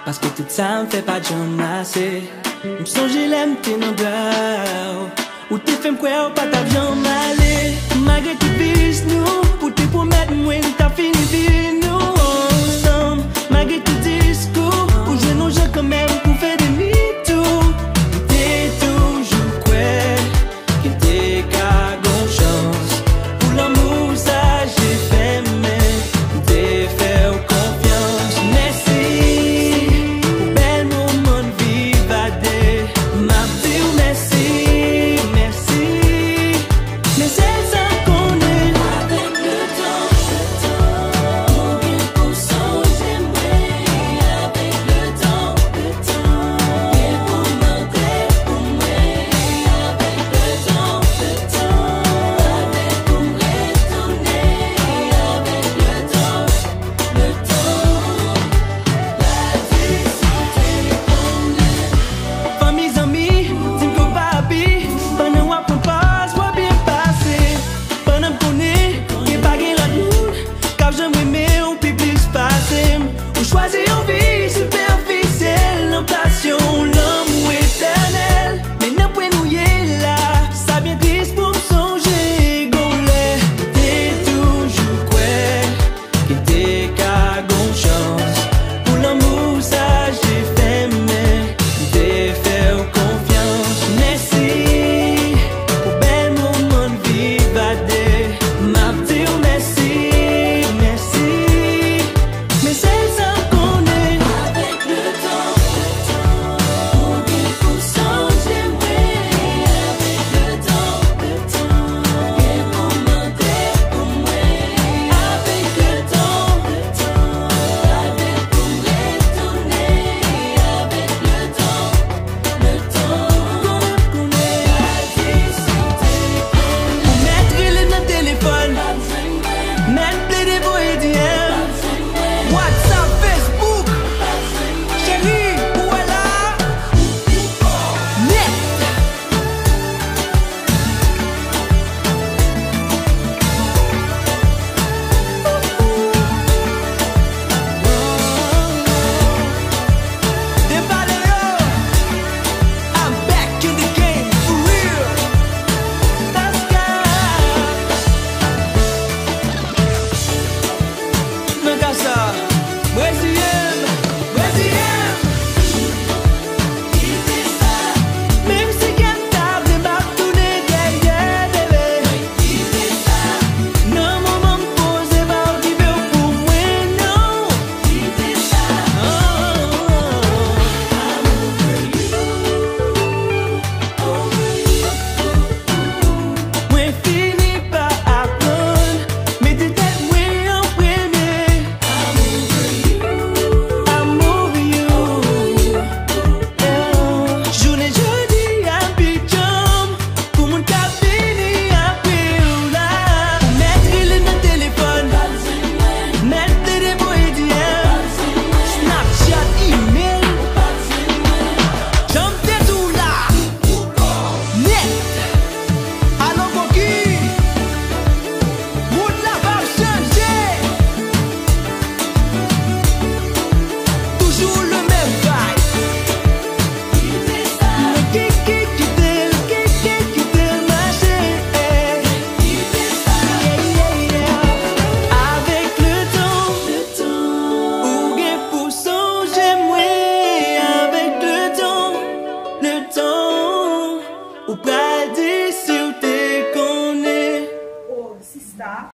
Parce que tout ça me fait pas de assez. M'songe l'aime t'es non dehors. Ou t'es fait m'croire pas ta bien malé. Malgré tout bis nous, pour te promettre moi t'as fini vie nous ensemble. Malgré tout discours, ou jouer nos jeux quand même pour faire des mythos. T'es toujours quoi, que t'es qu'à gon chance. Pour l'amour ça j'ai fait mais t'es fait confiance. Merci pour bel moment de vivre à des. Ma vie merci, merci. Mais c'est ça qu'on est. Avec le temps, ou bien pour changer moi. Avec le temps, et pour monter pour moi. Avec le temps, avec pour retourner. Avec le temps, la décision qu'on est. Famille, amis, dis que papi, pendant qu'on passe, soit bien passé. Pendant qu'on est, qu'il pas gain la nous, car j'aimerais mais on peut plus passer. On choisit une vie superficielle, en passion, l'amour éternel. Mais non, point nous y est là, ça bien triste pour me songer, gonlet. T'es toujours quoi, que t'es qu'à gon chance. Pour l'amour, ça j'ai fait, mais t'es fait confiance. Merci pour bel moment de vivre à deux. Ma vie, merci, merci. Mais c'est ça qu'on est. Avec le temps, ou bien pour changer moi. Avec le temps, et pour monter pour moi. Avec le temps, avec pour retourner. Avec le temps qu'on est. Pour mettre les dans le téléphone, mettre les dévots et DM, WhatsApp, Facebook, chérie, voilà, net. I'm back in the game for real. That's Nakasa, Brésilien, Brésilien. Même si quelqu'un t'a pas tourné derrière, bébé. Non, maman me pose pas qui veut pour moi, non. Moi fini par apprendre, mais t'es tête moi en premier. I'm over you. Journée jeudi à Bicham, pour mon cap fini après ou là. Mettre les dans le téléphone, mettre les dévots et DM, Snapchat, email, j'en fais tout là. Net, allons coquille, mood la va changer. Toujours le même vibe. Mais qui tel marché. Avec le temps, ou bien pour songer moi. Avec le temps, ou pas dire si t'es connais. Oh, sister.